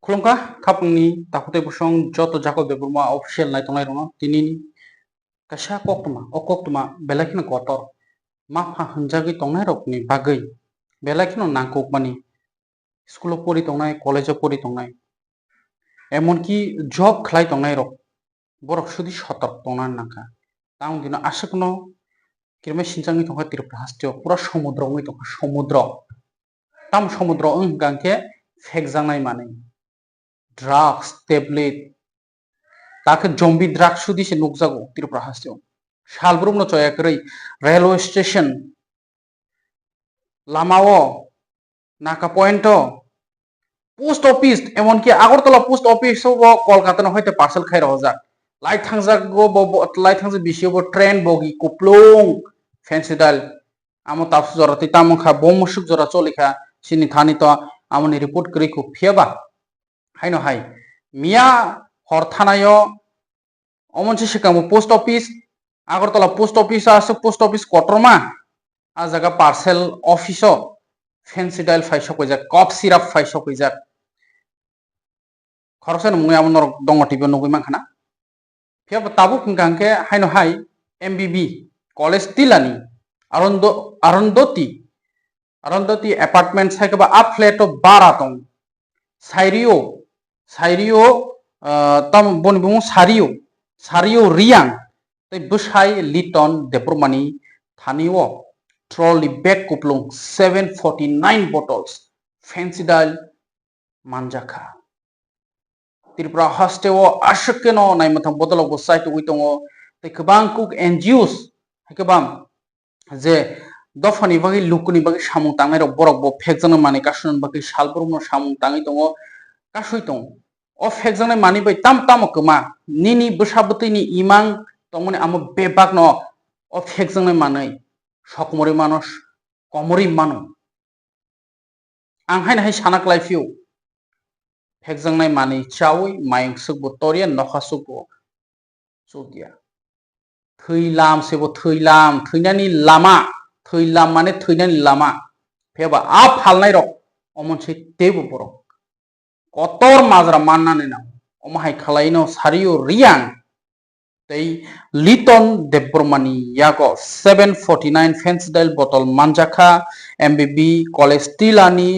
खुलुमखा खापंनि ताखुते बुसं जत जाको बेबुरमा ऑफिशियल नाय तंनाय रनो तिनि कासा कोक्तमा बेलाखिन गतर माफा हंजागै तंनाय रकनि बागै बेलाखिन नांकोकमानि स्कुल परि तंनाय कलेज परि तंनाय एमनकि जब खलाय तंनाय रक बरक सुदि सतर्क तंनाय नांखा तां दिनो आसकनो किरमे सिनजांनि तंखा तिरप्रा हास्टियो पुरा समुद्रनि तंखा समुद्र ताम समुद्र गांके फेकजांनाय माने ड्राग्स टेबलेट ताके जम्बी ड्राग्स सुदिसे नुकजागो तिरप्रा हास्टियो सालब्रुमनो चयाकरै रेलवे स्टेशन लामाओ नाका पॉइंट पोस्ट ऑफिस एमनकि आगरतला पोस्ट ऑफिस वो कोलकाता हयते पार्सल खाइ रहजा लाइट थांजागो लाइट थांजा बिसियो ट्रेन बोगी कुप्लुंग फैंसी डाल आमो तापसु जरा तितामखा बोमसुक जरा चलिखा सिनि थानि तो आमनि रिपोर्ट करिखौ फियाबा हायनो हाय मिया हर थानायो अमनसे सिगांबो post office Agartala post office आसो पोस्ट ऑफिस कटरमा आ जागा पार्सल ऑफिसो फैंसी डाल फाइसो कइजा कफ सिराप फाइसो कइजा खरसन मुंगे आमन दंगटिबो नगै मानखाना फियाबा ताबु किंगांके हायनो हाय एमबीबी कॉलेज तिलानी अरुंधति अपार्टमेंट साइकबा आ फ्लैट बारा दं साइरियो तम बनबुं सारियो रियांग तै बसाय लिटन देप्रमानि थानियो ट्रॉली बैग कुपलुं 749 bottles फैंसी डाल मानजाखा त्रिपुरा हस्टेओ आशकेनो नायमथां बदलाव साइट उइतंगो तै गोबां कुक एनजिओस गोबां जे दफानि बागै लुकुनि बागै सामुं तांनाय रक बरक बो फेकजानो माने कासुन बागै सालब्रुमनो सामुं ताङै दङ कासुइ दं अ फेकजानो मानि बै ताम कमा निनि बसाबतैनि इमां तंमने आमो बेबागनो अ फेकजानो मानै सकमरि मानस कमरि मानु आंहाय नाहाय सानाक लाइफिउ फेकजांनाय मानै चावै मायंसुक बतरिया नखासुक सुदिया थैलाम सेबो थैलाम थैनानि लामा थैलाम माने थैनानि लामा फेबा आ फालनाय रक अमनसे तेबो बरक कतर माजरा माननानै ना अमाहाय खालायनो सारियो रियां तै लिटन देब्रमानि याको 749 फैंसी डाल बटल मानजाखा एमबीबी कॉलेज तिलानी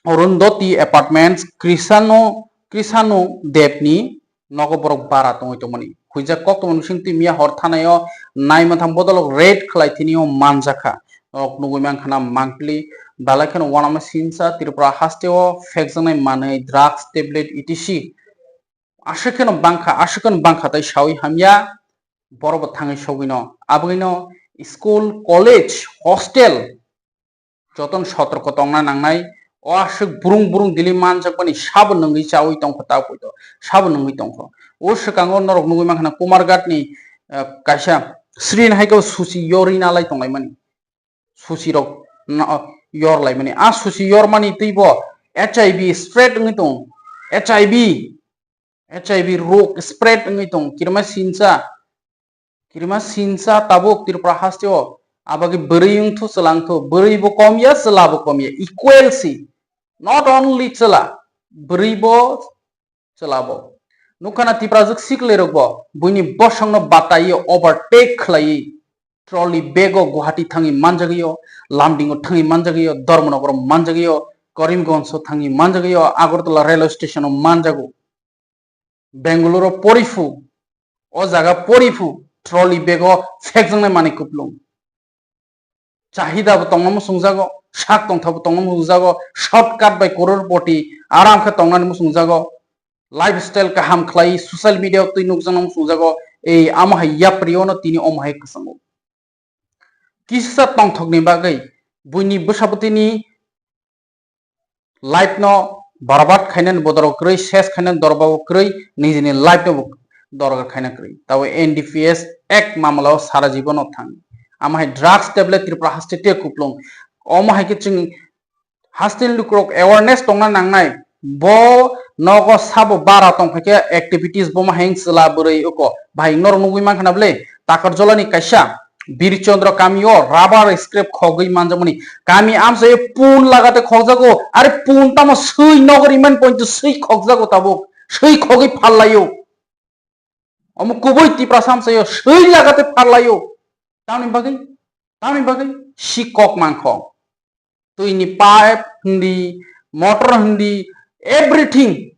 अरुंधति अपार्टमेंट्स कृषानो देवनी नगबरक बारा दंमोन खुजा कक्तमन सिंति मिया हर थानायो नायमथां बदल रेड खलायथिनियो मानजाखा नगै मानखाना मांकलि बालाखन वानामा सिनसा त्रिपुरा हास्टेओ फेकजानाय मानै ड्राग्स टेबलेट इटिसी आशकन बांखा तै सावि हामिया बरब थाङै सगिनो आबगैनो स्कुल कॉलेज हॉस्टेल जतन सतर्क तंना नांनाय अ आशक बुरुं दिली मानजाकनि साब नंगै चावै तंख तापैतो साब नंगै तंख ओ सकांगो नरक नगै मानखाना कुमारघाटनि कायसा श्रीन हायको सुसि योरि नालाय तंनाय मानि सुसि रक yor lai mani a susi yor mani tibo HIV spread ngi tong HIV rok spread ngi tong kirma sinsa tabuk tirpra hastio abagi bering thu selang thu beri bo komya selabo komya equal si not only cela beri bo selabo nukana tiprajuk sikle rokbo buini bosangno batayi overtake khlai trolley बेगो गुवाहाटी थांगी मानजागियो लामडिंगो थांगी मानजागियो धर्मनगर मानजागियो करीमगंज थांगी मानजागियो Agartala railway station मानजागो बेंगलुरु परिफु ओ जागा परिफु ट्रॉली बेगो फेकजंनाय माने कुपलुं चाहिदाबो तंगमो सुंजागो शाक तंथाबो तंगमो सुंजागो शॉर्टकट बाय करोड़पति आराम खा तंगनानै सुंजागो लाइफस्टाइल का हाम खलाई सोशल मीडिया तै नुकजनम सुंजागो ए आमहाय याप्रियोनो तिनि अमहाय कसंगो किसा तंथकनि बागै बुइनि बसाबतिनि लाइफ न बरबाद खायनान बदर क्रय शेष खायनान दरबाव क्रय निजिनि लाइफ न दरगा खायना क्रय ताव एनडीपीएस एक्ट मामलाव सारा जीवन थां आमाहाय ड्रग्स टेबलेट त्रिपुरा हास्टेटे कुपलुं अमाहाय के चिं हास्टेल लुक्रक अवेयरनेस तंना नांनाय बो नगो साबो बारा तंफाके एक्टिविटीज बो माहें सला बोरै ओको भाई नर नुगै मानखानाबले ताकर जलानि कायसा বীরচন্দ্র কামিও রাবার স্ক্রেপ খগই মানজামনি কামি আমসে পুন লাগাতে খগজাগো আরে পুন তামো সই নগর ইমান পয়েন্ট সই খগজাগো তাবুক সই খগই ফাল্লাইও অমু কুবই তিপ্রা সামসে সই লাগাতে ফাল্লাইও তামনি বাগै শিকক মাংখ তুইনি pipe Hindi motor hindi everything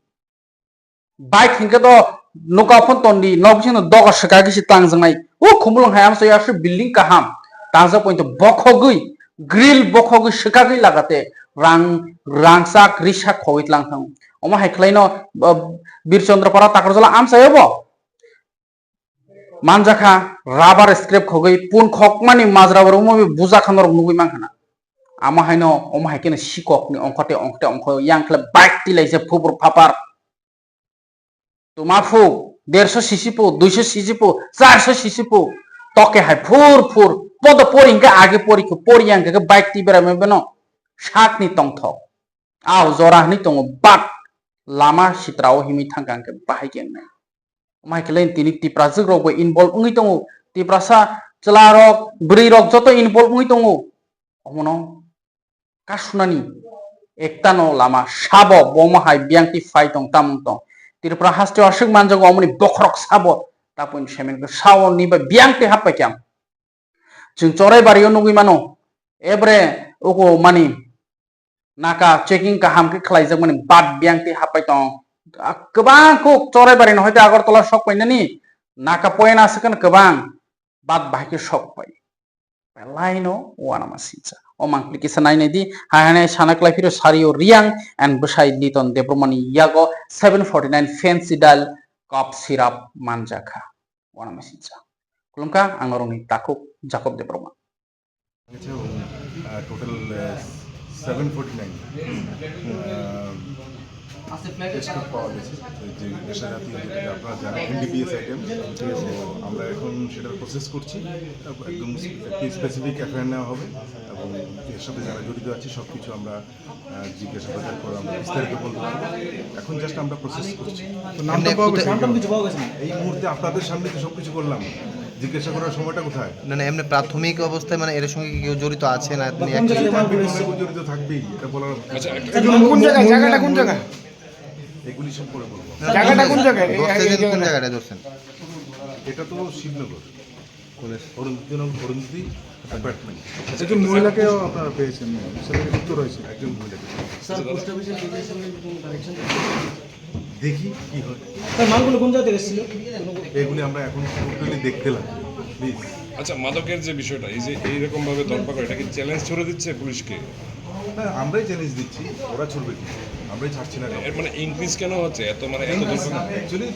bike hingke to nuka phon tondi nok sin doga shaka gisi tangjnai o khumulong hayam so yasu building kaham tangja point bokhogui grill bokhogui shaka gui lagate rangsak risak khowit langthang oma haiklaino birchandrapara takrojala amsayebo manjakha rubber scrape khogui pun khokmani majrabar umobi buja khanor nugui mangkhana ama haino oma haikene sikok ni ongkote ongko yang khle bike tilaise phupur phapar tumafu 150 cc po 200 cc po 400 cc po toke hai fur podo poringka age poriyang ke bike ti bera mebeno shak ni tongthok au jora ni tongo bat lama sitrao himi thangkang ke bahai gen nai oma haiklen tini tipra jigrok bo involve ngi tongo tiprasa chlarok bri rok joto involve ngi tongo omono kasunani ektano lama sabo bomahai biangti faitong tamtong tirpra haste ashik manjago amoni bokrok sabo tapun semen ko sawo ni ba biangti hapakyam jung chorai bariyo nugui mano ebre oko mani naka checking kaham ke khlaijak mani bad biangti hapaitong kebang ko chorai bari no hoite agartala sok painani naka poena sekan kebang bad bahke sok pai laino wana masincha omang application nai di hane sanaklai firo sario riang and besai liton depromani yago 749 fancy dal cup syrup manjaka wana masincha kulumka angoroni takuk jakob deproma total 749 scoop পাওয়া গেছে যে নেশাজাতীয় যেটা আপনারা জানেন NDPS item তো আমরা এখন সেটার প্রসেস করছি একদম একটি স্পেসিফিক এফআইআর নেওয়া হবে এবং এর সাথে যারা জড়িত আছে সব কিছু আমরা জিজ্ঞাসাবাদের পর আমরা বিস্তারিত বলতে পারবো এখন জাস্ট আমরা প্রসেস করছি এই মুহূর্তে আপনাদের সামনে তো সব কিছু করলাম জিজ্ঞাসা করার সময়টা কোথায় না এমনি প্রাথমিক অবস্থায় মানে এর সঙ্গে কেউ জড়িত আছে না জড়িত থাকবেই এটা বলার কোন জায়গাটা কোন জায়গা এগুলি সব করে বলবো জায়গাটা কোন জায়গায় কোন জায়গাটা ধরছেন এটা তো শিবনগর অরুন্ধতি অ্যাপার্টমেন্ট একজন মহিলাকেও আপনারা পেয়েছেন সেটা যুক্ত রয়েছে একজন মহিলাকে দেখি কি হয় মালগুলো কোন জায়গা থেকে এসেছিল এগুলি আমরা এখন টোটালি দেখতে লাগবে প্লিজ আচ্ছা মাদকের যে বিষয়টা এই যে এইরকম ভাবে ধরপাকড় এটা কি চ্যালেঞ্জ ছড়ে দিচ্ছে পুলিশকে হ্যাঁ আমরাই চ্যালেঞ্জ দিচ্ছি ওরা ছড়বে কি আমরাই ছাড়ছি না এর মানে ইনক্রিজ কেন হচ্ছে এত মানে এত ধরপাকড় অ্যাকচুয়ালি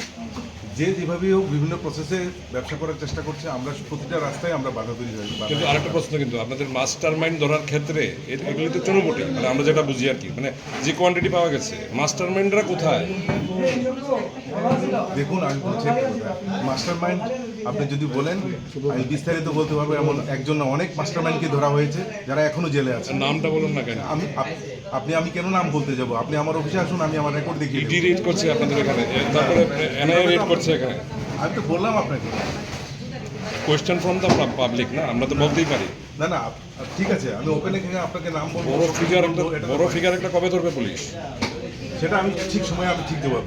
যে যেভাবে হোক বিভিন্ন প্রসেসে ব্যবসা করার চেষ্টা করছে আমরা প্রতিটা রাস্তায় আমরা বাধা তৈরি হয়েছি কিন্তু আরেকটা প্রশ্ন কিন্তু আপনাদের মাস্টার মাইন্ড ধরার ক্ষেত্রে এগুলি তো চুনোপুটি মানে আমরা যেটা বুঝি আর কি মানে যে কোয়ান্টিটি পাওয়া গেছে মাস্টার মাইন্ডরা কোথায় দেখুন আমি বলছি মাস্টার মাইন্ড আপনি যদি বলেন আমি বিস্তারিত বলতে পারবো এমন একজন না অনেক মাস্টার মাইন্ডকে ধরা হয়েছে যারা এখনো জেলে আছে নামটা বলুন না কেন আমি কেন নাম বলতে যাব আপনি আমার অফিসে আসুন আমি আমার রেকর্ড দেখিয়ে ইডি রেড করছে আপনাদের এখানে তারপরে এনআইএ রেড করছে এখানে আমি তো বললাম আপনাকে কোয়েশ্চেন ফ্রম দ্য পাবলিক না আমরা তো বলতেই পারি না না ঠিক আছে আমি ওপেনে আপনাকে নাম বলবো বড় ফিগার একটা কবে ধরবে পুলিশ সেটা আমি ঠিক সময়ে আমি ঠিক দেবো